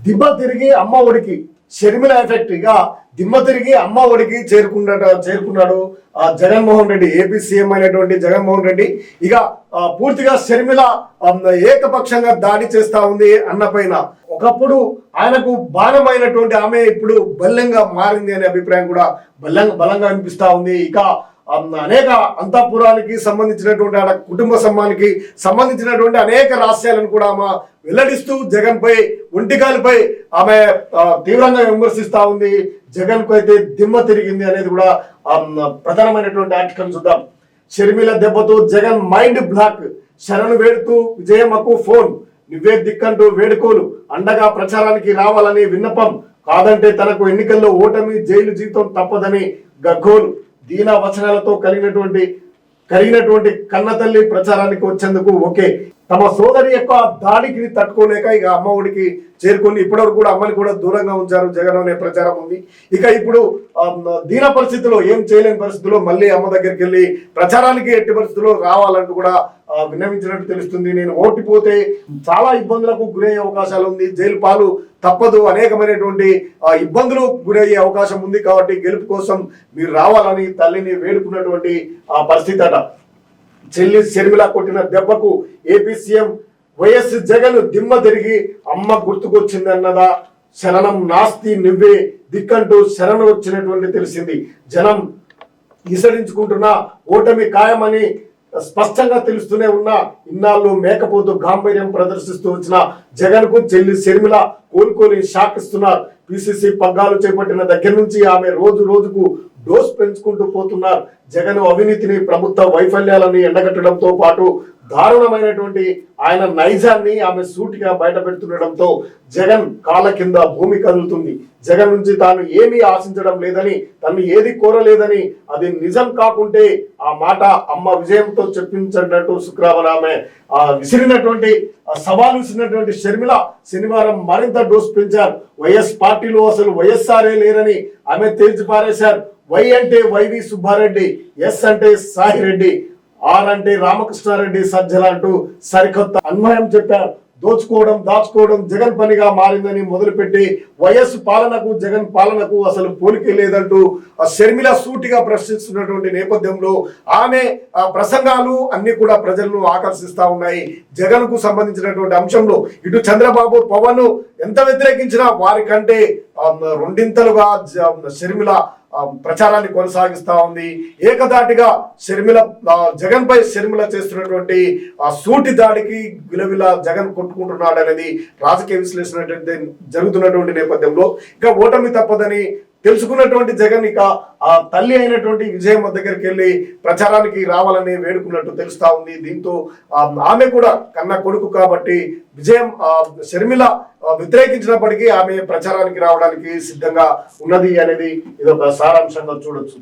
దిమ్మ తిరిగి అమ్మ ఒడికి షర్మిల ఎఫెక్ట్ ఇక దిమ్మ తిరిగి అమ్మ ఒడికి చేరుకున్నాడు జగన్మోహన్ రెడ్డి, ఏపీ సీఎం అయినటువంటి జగన్మోహన్ రెడ్డి. ఇక పూర్తిగా షర్మిల ఏకపక్షంగా దాడి చేస్తా ఉంది అన్న పైన. ఒకప్పుడు ఆయనకు బాణమైనటువంటి ఆమె ఇప్పుడు బల్యంగా మారింది అనే అభిప్రాయం కూడా బలంగా అనిపిస్తా ఉంది. ఇక అనేక అంతఃపురానికి సంబంధించినటువంటి కుటుంబ సమ్మానికి సంబంధించినటువంటి అనేక రహస్యాలను కూడా ఆమె వెల్లడిస్తూ జగన్ పై ఒంటికాలపై ఆమె తీవ్రంగా విమర్శిస్తా ఉంది. జగన్ కు అయితే దిమ్మ తిరిగింది అనేది కూడా ప్రధానమైనటువంటి ఆర్టికల్ చూద్దాం. షర్మిల దెబ్బతో జగన్ మైండ్ బ్లాక్, శరణు వేడుతూ విజయమ్మకు ఫోన్, నువ్వే దిక్కంటూ వేడుకోలు, అండగా ప్రచారానికి రావాలని విన్నపం, కాదంటే తనకు ఎన్నికల్లో ఓటమి, జైలు జీవితం తప్పదని గగ్గోలు. దీనా వచనాలతో కలిగినటువంటి కన్నతల్లి ప్రచారానికి వచ్చేందుకు ఓకే. తమ సోదరి యొక్క దాడికి తట్టుకోలేక ఇక అమ్మ ఒడికి చేరుకొని ఇప్పటివరకు కూడా అమ్మని కూడా దూరంగా ఉంచారు జగన్ అనే ప్రచారం ఉంది. ఇక ఇప్పుడు దీన పరిస్థితిలో, ఏం చేయలేని పరిస్థితిలో మళ్ళీ అమ్మ దగ్గరికి వెళ్ళి ప్రచారానికి ఎట్టి పరిస్థితుల్లో రావాలంటూ కూడా విన్నవించినట్టు తెలుస్తుంది. నేను ఓటిపోతే చాలా ఇబ్బందులకు గురయ్యే అవకాశాలు ఉంది, జైలు పాలు తప్పదు, అనేకమైనటువంటి ఇబ్బందులు గురయ్యే అవకాశం ఉంది, కాబట్టి గెలుపు కోసం మీరు రావాలని తల్లిని వేడుకున్నటువంటి పరిస్థితి అట. చెల్లి షర్మిల కొట్టిన దెబ్బకు ఏపీ సీఎం వైఎస్ జగన్ దిమ్మ తిరిగి అమ్మ గుర్తుకొచ్చిందన్నదా, శరణం నాస్తి నువ్వే దిక్కంటూ శరణు వచ్చినటువంటి తెలిసింది. జనం ఈసడించుకుంటున్న ఓటమి ఖాయమని స్పష్టంగా తెలుస్తూనే ఉన్నా ఇన్నాళ్ళు మేకపోతూ గాంభీర్యం ప్రదర్శిస్తూ వచ్చిన జగన్ కు చెల్లి షర్మిల కోలుకొని షాక్ ఇస్తున్నారు. పిసిసి పగ్గాలు చేపట్టిన దగ్గర నుంచి ఆమె రోజు రోజుకు డోస్ పెంచుకుంటూ పోతున్నారు. జగన్ అవినీతిని, ప్రభుత్వ వైఫల్యాలని ఎండగట్టడంతో పాటు దారుణమైనటువంటి ఆయన నైజాన్ని ఆమె సూటిగా బయట పెడుతుండడంతో జగన్ కాళ్ళ కింద భూమి కదులుతుంది. జగన్ నుంచి తాను ఏమీ ఆశించడం లేదని, తను ఏది కోరలేదని, అది నిజం కాకుంటే ఆ మాట అమ్మ విజయంతో చెప్పించినట్టు శుక్రవారం ఆమె సవాలు విసిరినటువంటి షర్మిల శనివారం మరింత డోస్ పెంచారు. వైఎస్ పార్టీలో అసలు వైఎస్ఆర్ఏ లేరని ఆమె తేల్చి పారేశారు. వై అంటే వైవి సుబ్బారెడ్డి, ఎస్ అంటే సాయిరెడ్డి, ఆర్ అంటే రామకృష్ణారెడ్డి సజ్జల అంటూ సరికొత్త అన్వయం చెప్పారు. దోచుకోవడం, దాచుకోవడం జగన్ పనిగా మారిందని మొదలుపెట్టి వైఎస్ పాలనకు జగన్ పాలనకు అసలు పోలికే లేదంటూ షర్మిల సూటిగా ప్రశ్నిస్తున్నటువంటి నేపథ్యంలో ఆమె ప్రసంగాలు అన్ని కూడా ప్రజలను ఆకర్షిస్తా ఉన్నాయి. జగన్ కు సంబంధించినటువంటి అంశంలో ఇటు చంద్రబాబు, పవన్ ఎంత వ్యతిరేకించినా వారికంటే రెండింతలుగా షర్మిల ప్రచారాన్ని కొనసాగిస్తా ఉంది. ఏకదాటిగా జగన్ పై షర్మిల చేస్తున్నటువంటి సూటి దాడికి విలవిల జగన్ కొట్టుకుంటున్నాడు అనేది రాజకీయ విశ్లేషణ జరుగుతున్నటువంటి నేపథ్యంలో ఇక ఓటమి తప్పదని తెలుసుకున్నటువంటి జగన్ ఇక ఆ తల్లి అయినటువంటి విజయమ్మ దగ్గరికి వెళ్ళి ప్రచారానికి రావాలని వేడుకున్నట్టు తెలుస్తా ఉంది. దీంతో ఆమె కూడా కన్న కొడుకు కాబట్టి షర్మిల వ్యతిరేకించినప్పటికీ ఆమె ప్రచారానికి రావడానికి సిద్ధంగా ఉన్నది అనేది ఇదొక సారాంశంగా చూడొచ్చు.